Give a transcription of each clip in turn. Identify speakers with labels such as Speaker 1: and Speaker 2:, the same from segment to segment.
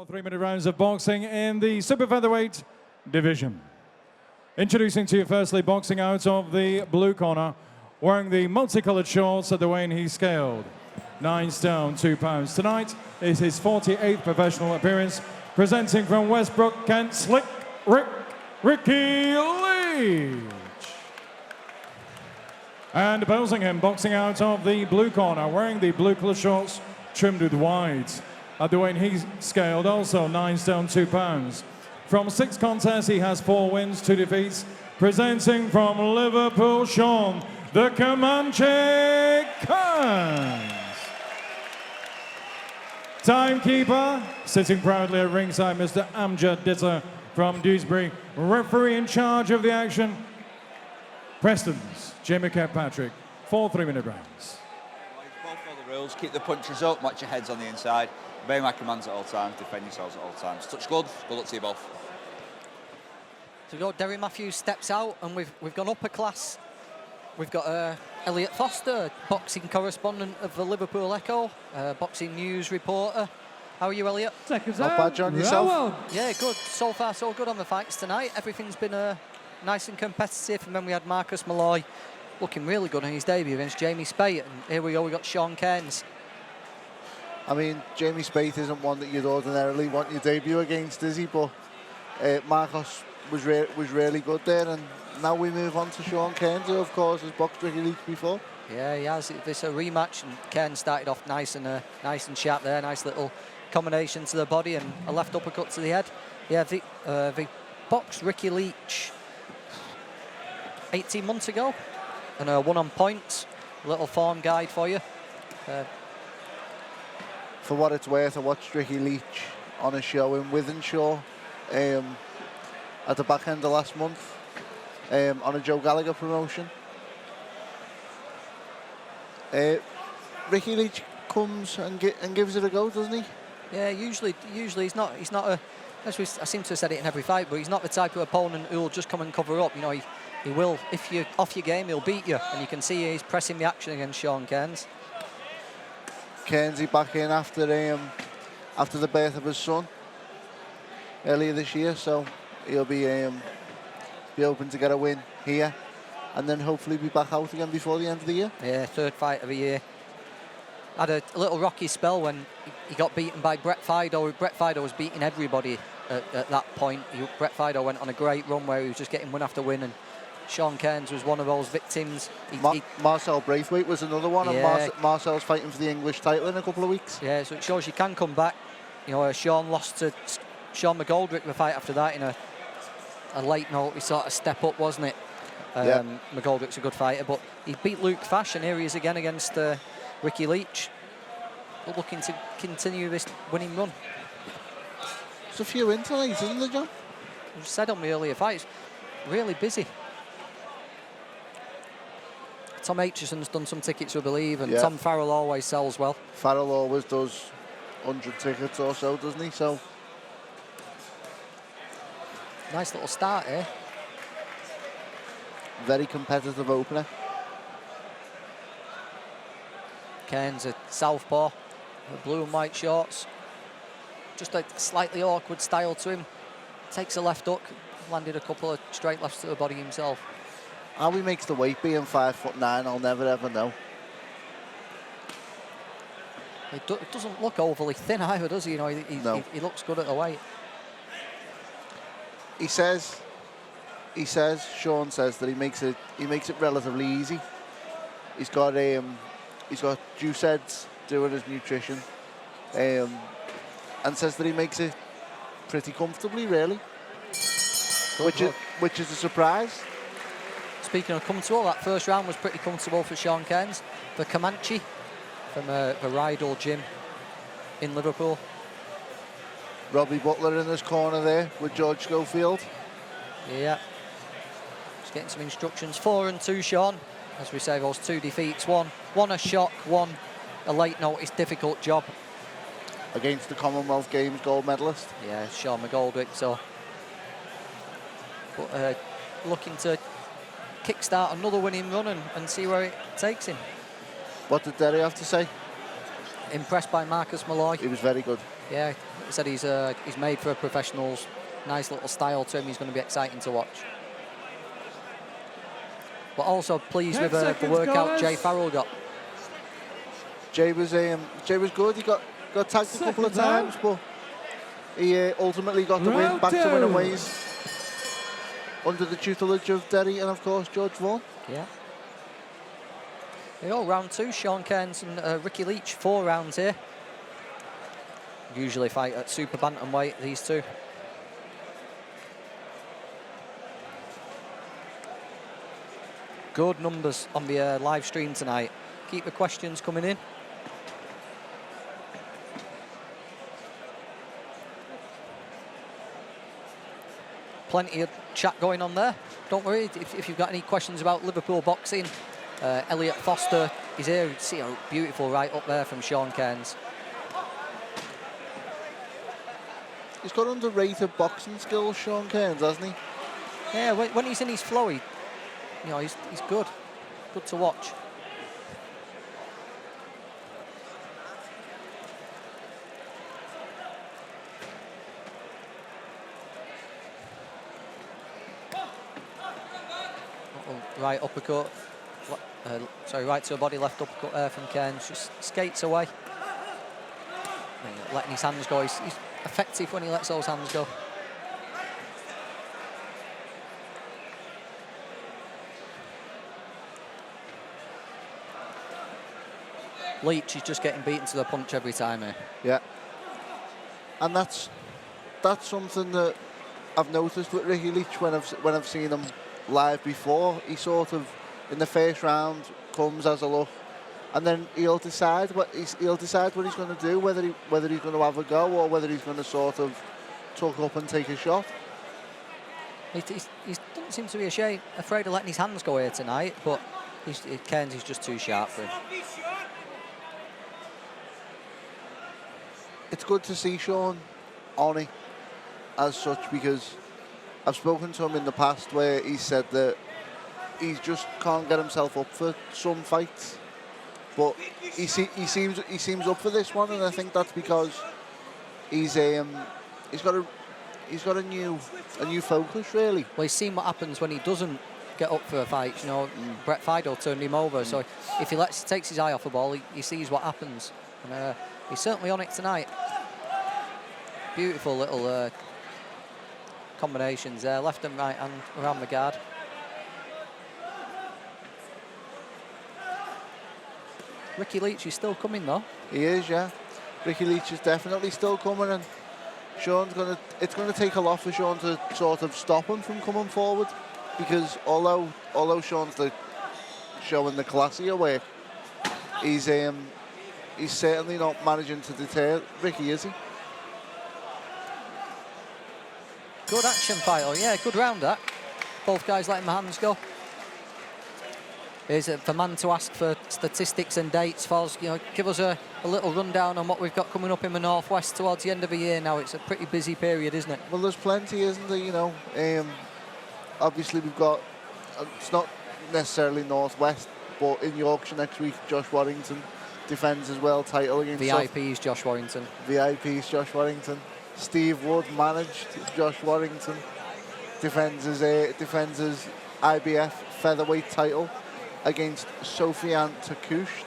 Speaker 1: 4 3-minute rounds of boxing in the super featherweight division. Introducing to you firstly, boxing out of the blue corner, wearing the multicolored shorts at the weight he's scaled. 9 stone, 2 pounds. Tonight is his 48th professional appearance, presenting from Westbrook, Kent, Slick Ricky Leach. And opposing him, boxing out of the blue corner, wearing the blue colored shorts, trimmed with white. At the weight he's scaled, also 9 stone, 2 pounds. From 6 contests, he has 4 wins, 2 defeats. Presenting from Liverpool, Sean, the Comanche Cairns. Timekeeper, sitting proudly at ringside, Mr. Amjad Ditter from Dewsbury. Referee in charge of the action, Preston's Jamie Kirkpatrick. 4 3-minute rounds.
Speaker 2: Both follow the rules, keep the punches up, watch your heads on the inside. Obey my commands at all times, defend yourselves at all times. Touch good luck to you both.
Speaker 3: So we've got Derry Matthews steps out, and we've gone up a class. We've got Elliot Foster, boxing correspondent of the Liverpool Echo, boxing news reporter. How are you, Elliot?
Speaker 4: Seconds
Speaker 5: Not bad, John, yourself?
Speaker 4: Well.
Speaker 3: Yeah, good. So far, so good on the fights tonight. Everything's been nice and competitive, and then we had Marcus Malloy looking really good on his debut against Jamie Spate, and here we go, we got Sean Cairns.
Speaker 5: I mean, Jamie Spate isn't one that you'd ordinarily want your debut against, is he? But Marcos was really good there, and now we move on to Sean Cairns, who of course has boxed Ricky Leach before.
Speaker 3: Yeah, he has. This a rematch, and Cairns started off nice and sharp there. Nice little combination to the body and a left uppercut to the head. Yeah, they boxed Ricky Leach 18 months ago, and won on points. A little form guide for you.
Speaker 5: For what it's worth, I watched Ricky Leach on a show in Wythenshawe at the back end of last month on a Joe Gallagher promotion. Ricky Leach comes and gives it a go, doesn't he?
Speaker 3: Yeah, usually he's not a. I seem to have said it in every fight, but he's not the type of opponent who will just come and cover up. You know, he will, if you're off your game, he'll beat you, and you can see he's pressing the action against Sean Cairns.
Speaker 5: Cairnsy back in after the birth of his son earlier this year, so he'll be open to get a win here, and then hopefully be back out again before the end of the year.
Speaker 3: Yeah, 3rd fight of the year. Had a little rocky spell when he got beaten by Brett Fido. Brett Fido was beating everybody at that point. Brett Fido went on a great run where he was just getting win after win, and Sean Cairns was one of those victims.
Speaker 5: Marcel Braithwaite was another one,
Speaker 3: yeah.
Speaker 5: And Marcel's fighting for the English title in a couple of weeks.
Speaker 3: Yeah, so it shows you can come back. You know, Sean lost to Sean McGoldrick the fight after that in a late note. He sort of step up, wasn't it? McGoldrick's a good fighter, but he beat Luke Fash, and here he is again against Ricky Leach, looking to continue this winning run.
Speaker 5: There's a few in tonight, isn't there, John?
Speaker 3: I said on the earlier fights, really busy. Tom Aitchison's done some tickets, we believe, and Tom Farrell always sells well.
Speaker 5: Farrell always does 100 tickets or so, doesn't he? So
Speaker 3: nice little start here.
Speaker 5: Very competitive opener.
Speaker 3: Cairns a southpaw, blue and white shorts. Just a slightly awkward style to him. Takes a left hook, landed a couple of straight lefts to the body himself.
Speaker 5: How he makes the weight being 5'9", I'll never ever know.
Speaker 3: It doesn't look overly thin either, does he? You know, he looks good at the weight.
Speaker 5: He says, Sean says that he makes it relatively easy. He's got juice heads doing his nutrition, and says that he makes it pretty comfortably, really, which is a surprise.
Speaker 3: Speaking of comfortable, that first round was pretty comfortable for Sean Cairns. The Comanche from the Rydal gym in Liverpool.
Speaker 5: Robbie Butler in his corner there with George Schofield.
Speaker 3: Yeah. Just getting some instructions. 4-2, Sean. As we say, those 2 defeats. One a shock, one a late notice difficult job.
Speaker 5: Against the Commonwealth Games gold medalist.
Speaker 3: Yeah, Sean McGoldrick. So, but looking to kickstart another winning run and see where it takes him.
Speaker 5: What did Derry have to say?
Speaker 3: Impressed by Marcus Malloy.
Speaker 5: He was very good.
Speaker 3: Yeah, he said he's made for professionals. Nice little style to him. He's going to be exciting to watch. But also pleased with the workout Jay Farrell got.
Speaker 5: Jay was good. He got tagged a couple of times, but he ultimately got the win back to winning ways under the tutelage of Derry and of course George Vaughan.
Speaker 3: Yeah. Round 2, Sean Cairns and Ricky Leach, 4 rounds here. Usually fight at super bantamweight, these two. Good numbers on the live stream tonight. Keep the questions coming in. Plenty of chat going on there. Don't worry, if you've got any questions about Liverpool boxing, Elliot Foster is here. See a beautiful right up there from Sean Cairns.
Speaker 5: He's got underrated boxing skills, Sean Cairns, hasn't he?
Speaker 3: Yeah, when he's in his flow, he's good. Good to watch. Right uppercut. Right to the body, left uppercut there from Cairns. Just skates away. Letting his hands go. He's effective when he lets those hands go. Leach is just getting beaten to the punch every time here.
Speaker 5: Yeah. And that's something that I've noticed with Ricky Leach when I've seen him live before. He sort of in the first round comes as a look, and then he'll decide what he's going to do, whether he's going to have a go or whether he's going to sort of tuck up and take a shot.
Speaker 3: He doesn't seem to be afraid of letting his hands go here tonight, but Cairns is just too sharp for him.
Speaker 5: It's good to see Sean on it as such, because I've spoken to him in the past where he said that he just can't get himself up for some fights, but he seems up for this one, and I think that's because he's got a new focus, really.
Speaker 3: Well, he's seen what happens when he doesn't get up for a fight. Brett Fido turned him over, so if he takes his eye off the ball, he sees what happens, and he's certainly on it tonight. Beautiful little combinations there, left and right hand around the guard. Ricky Leach is still coming though.
Speaker 5: He is, yeah. Ricky Leach is definitely still coming, and it's gonna take a lot for Sean to sort of stop him from coming forward, because although Sean's showing the classier way, he's certainly not managing to deter Ricky, is he?
Speaker 3: Good action fight, yeah, good round that. Both guys letting their hands go. Here's the man to ask for statistics and dates. Foz, give us a little rundown on what we've got coming up in the Northwest towards the end of the year now. It's a pretty busy period, isn't it?
Speaker 5: Well, there's plenty, isn't there? Obviously we've got, it's not necessarily Northwest, but in Yorkshire next week, Josh Warrington defends his world title against
Speaker 3: VIP's Josh Warrington.
Speaker 5: VIP's Josh Warrington. Steve Wood managed Josh Warrington, defends his IBF featherweight title against Sofiane Takoucht,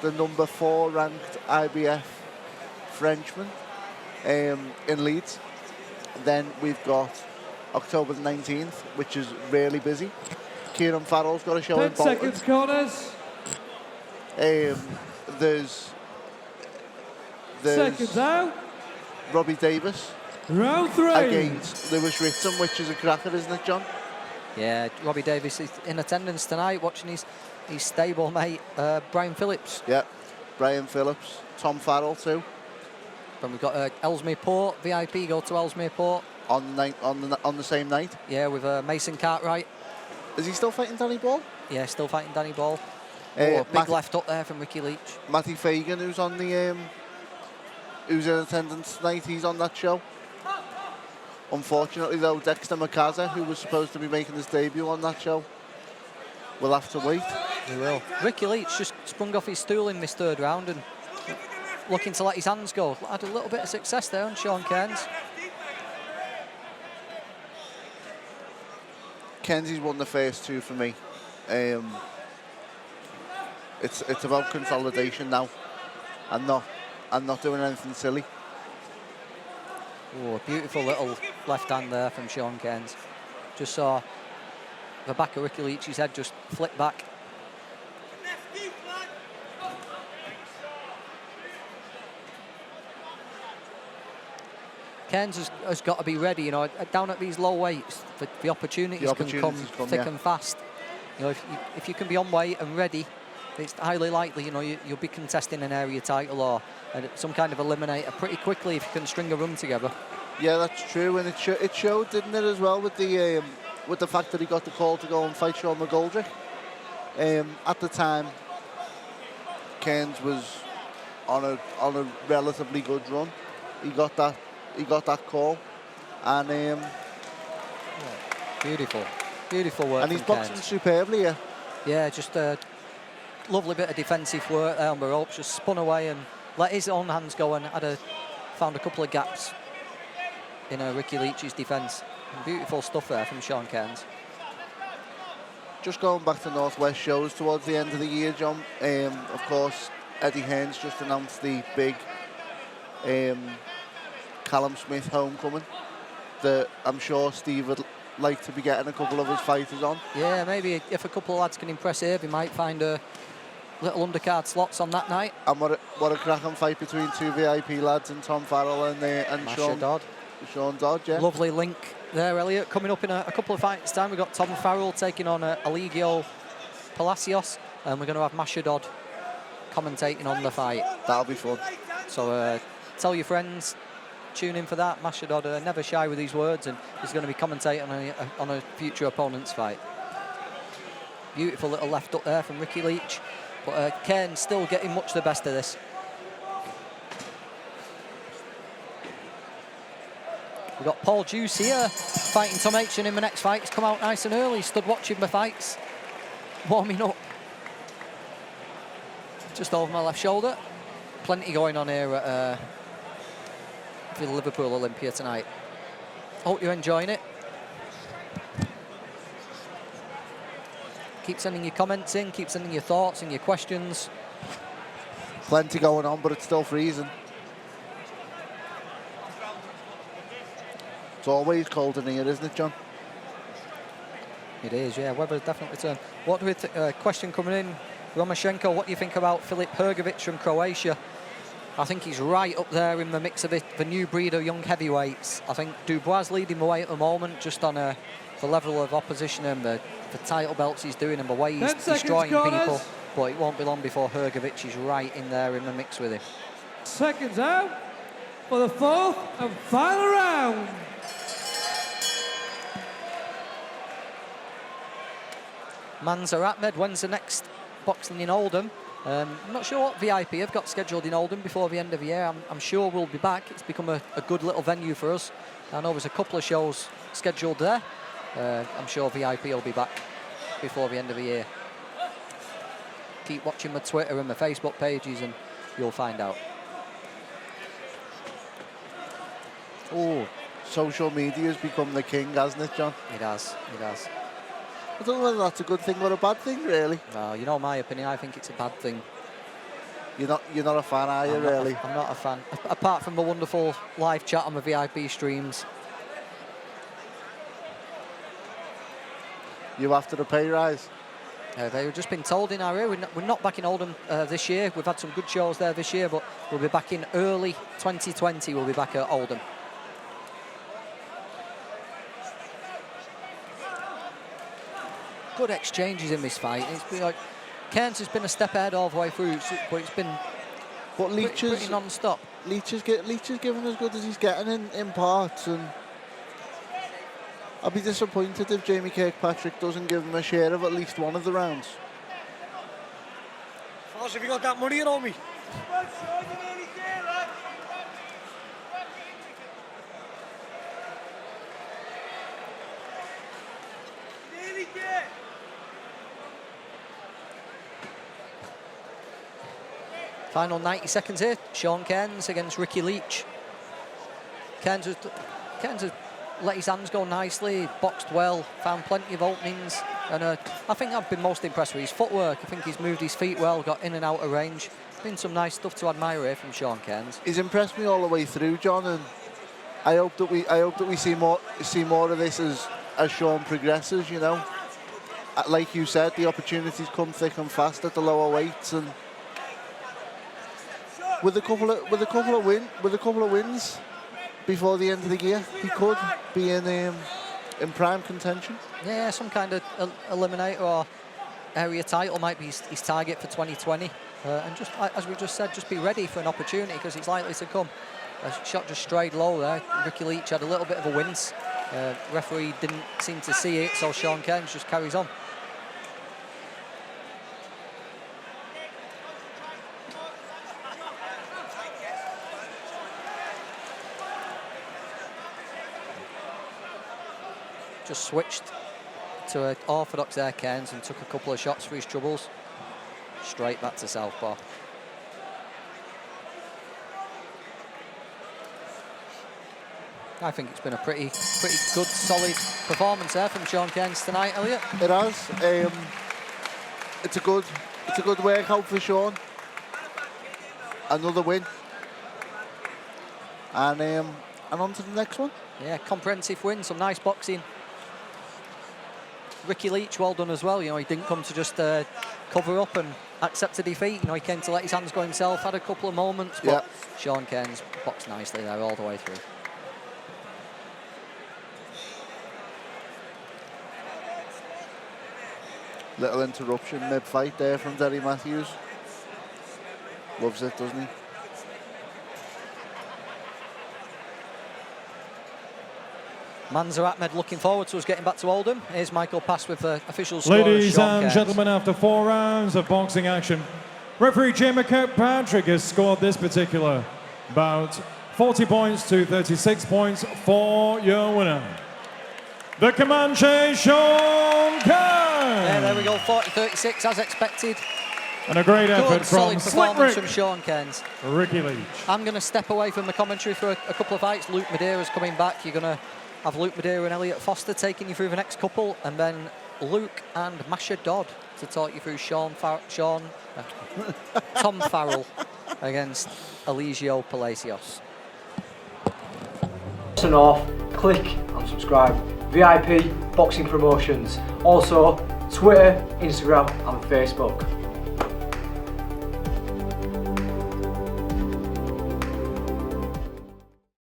Speaker 5: the number 4 ranked IBF Frenchman in Leeds. Then we've got October the 19th, which is really busy. Kieran Farrell's got a show in
Speaker 1: 10
Speaker 5: Bolton.
Speaker 1: seconds, corners.
Speaker 5: There's
Speaker 1: Seconds out.
Speaker 5: Robbie Davis
Speaker 1: Round 3.
Speaker 5: against Lewis Ritson, which is a cracker, isn't it, John?
Speaker 3: Yeah, Robbie Davis is in attendance tonight, watching his stable mate Brian Phillips.
Speaker 5: Yeah, Brian Phillips, Tom Farrell too.
Speaker 3: Then we've got Ellesmere Port, VIP go to Ellesmere Port.
Speaker 5: On the same night.
Speaker 3: Yeah, with Mason Cartwright.
Speaker 5: Is he still fighting Danny Ball?
Speaker 3: Yeah, still fighting Danny Ball. Big
Speaker 5: Matty,
Speaker 3: left up there from Ricky Leach.
Speaker 5: Matty Fagan, who's on the who's in attendance tonight, he's on that show. Unfortunately though, Dexter McCaza, who was supposed to be making his debut on that show, will have to wait.
Speaker 3: He will. Ricky Leach just sprung off his stool in this third round and looking to let his hands go. Had a little bit of success there on Sean Cairns.
Speaker 5: Kenzie's won the first two for me. It's about consolidation now, and not doing anything silly.
Speaker 3: Oh, beautiful little left hand there from Sean Cairns. Just saw the back of Ricky Leach's head just flip back. Cairns has got to be ready, you know, down at these low weights. The opportunities can come thick and fast. You know, if you can be on weight and ready, it's highly likely, you know, you'll be contesting an area title or some kind of eliminator pretty quickly if you can string a run together.
Speaker 5: Yeah, that's true, and it showed, didn't it, as well, with the fact that he got the call to go and fight Sean McGoldrick. At the time, Cairns was on a relatively good run. He got that call, and
Speaker 3: beautiful work.
Speaker 5: And he's boxing
Speaker 3: Cairns
Speaker 5: superbly, yeah.
Speaker 3: Yeah, just a lovely bit of defensive work there on the ropes. Just spun away and let his own hands go, and found a couple of gaps in Ricky Leach's defence. Beautiful stuff there from Sean Cairns.
Speaker 5: Just going back to Northwest shows towards the end of the year, John. Of course, Eddie Hearns just announced the big Callum Smith homecoming that I'm sure Steve would like to be getting a couple of his fighters on.
Speaker 3: Yeah, maybe if a couple of lads can impress Irv, he might find a little undercard slots on that night.
Speaker 5: And what a cracking fight between two VIP lads, and Tom Farrell and Sean Dodd, yeah.
Speaker 3: Lovely link there, Elliot. Coming up in a couple of fights time, we've got Tom Farrell taking on Eligio Palacios, and we're going to have Masha Dodd commentating on the fight.
Speaker 5: That'll be fun.
Speaker 3: So tell your friends, tune in for that. Masha Dodd, never shy with his words, and he's going to be commentating on a future opponent's fight. Beautiful little left up there from Ricky Leach, but Cairns still getting much the best of this. We've got Paul Juice here fighting Tom Aitchen in the next fight. He's come out nice and early, stood watching the fights, warming up. Just over my left shoulder. Plenty going on here at the Liverpool Olympia tonight. Hope you're enjoying it. Keep sending your comments in, keep sending your thoughts and your questions.
Speaker 5: Plenty going on, but it's still freezing. It's always cold in here, isn't it, John?
Speaker 3: It is, yeah. Weather's definitely turned. What do we question coming in? Romashenko, what do you think about Filip Hrgovic from Croatia? I think he's right up there in the mix of the new breed of young heavyweights. I think Dubois leading the way at the moment, just on the level of opposition and the title belts he's doing and the way he's destroying people. But it won't be long before Hrgovic is right in there in the mix with him.
Speaker 4: Seconds out for the fourth and final round.
Speaker 3: Manzar Ahmed, when's the next boxing in Oldham? I'm not sure what VIP have got scheduled in Oldham before the end of the year. I'm sure we'll be back. It's become a good little venue for us. I know there's a couple of shows scheduled there. I'm sure VIP will be back before the end of the year. Keep watching my Twitter and my Facebook pages and you'll find out.
Speaker 5: Oh, social media has become the king, hasn't it, John?
Speaker 3: It has.
Speaker 5: I don't know whether that's a good thing or a bad thing, really.
Speaker 3: No, you know my opinion. I think it's a bad thing.
Speaker 5: You're not a fan, are you, really?
Speaker 3: I'm not a fan. Apart from the wonderful live chat on the VIP streams.
Speaker 5: You after a pay rise?
Speaker 3: They've just been told in our area. We're not back in Oldham this year. We've had some good shows there this year, but we'll be back in early 2020. We'll be back at Oldham. Good exchanges in this fight. It's been like Cairns has been a step ahead all the way through, but it's been pretty non-stop.
Speaker 5: Leach is giving as good as he's getting in parts, and I'll be disappointed if Jamie Kirkpatrick doesn't give him a share of at least one of the rounds.
Speaker 4: Fellas, have you got that money on me?
Speaker 3: Final 90 seconds here. Sean Cairns against Ricky Leach. Cairns has let his hands go nicely, boxed well, found plenty of openings, and I think I've been most impressed with his footwork. I think he's moved his feet well, got in and out of range. Been some nice stuff to admire here from Sean Cairns.
Speaker 5: He's impressed me all the way through, John, and I hope that we see more of this as Sean progresses. You know, like you said, the opportunities come thick and fast at the lower weights, and with a couple of wins before the end of the year, he could be in prime contention.
Speaker 3: Yeah, some kind of eliminator or area title might be his target for 2020. And just as we just said, just be ready for an opportunity because it's likely to come. A shot just strayed low there. Ricky Leach had a little bit of a wince. Referee didn't seem to see it, so Sean Cairns just carries on. Just switched to an orthodox there, Cairns, and took a couple of shots for his troubles. Straight back to southpaw. I think it's been a pretty good, solid performance there from Sean Cairns tonight, Elliot.
Speaker 5: It has. It's a good workout for Sean. Another win. And on to the next one.
Speaker 3: Yeah, comprehensive win, some nice boxing. Ricky Leach, well done as well. You know, he didn't come to just cover up and accept a defeat. You know, he came to let his hands go himself, had a couple of moments, but Sean Cairns boxed nicely there all the way through.
Speaker 5: Little interruption mid-fight there from Derry Matthews. Loves it, doesn't he?
Speaker 3: Manzar Ahmed looking forward to us getting back to Oldham. Here's Michael Pass with the official score.
Speaker 1: Ladies
Speaker 3: Sean
Speaker 1: and
Speaker 3: Cairns.
Speaker 1: gentlemen, after 4 rounds of boxing action, referee Jim Kirkpatrick has scored this particular bout 40 points to 36 points for your winner, the Comanche Sean Cairns.
Speaker 3: Yeah, there we go, 40-36 as expected.
Speaker 1: And a great effort
Speaker 3: Good, solid
Speaker 1: from Slick
Speaker 3: performance
Speaker 1: Rick,
Speaker 3: from Sean Cairns.
Speaker 1: Ricky Leach.
Speaker 3: I'm going to step away from the commentary for a couple of fights. Luke Madeira's coming back. You're going to have Luke Madeira and Elliot Foster taking you through the next couple, and then Luke and Masha Dodd to talk you through Tom Farrell against Eligio Palacios.
Speaker 6: Turn off, click and subscribe. VIP Boxing Promotions. Also Twitter, Instagram and Facebook.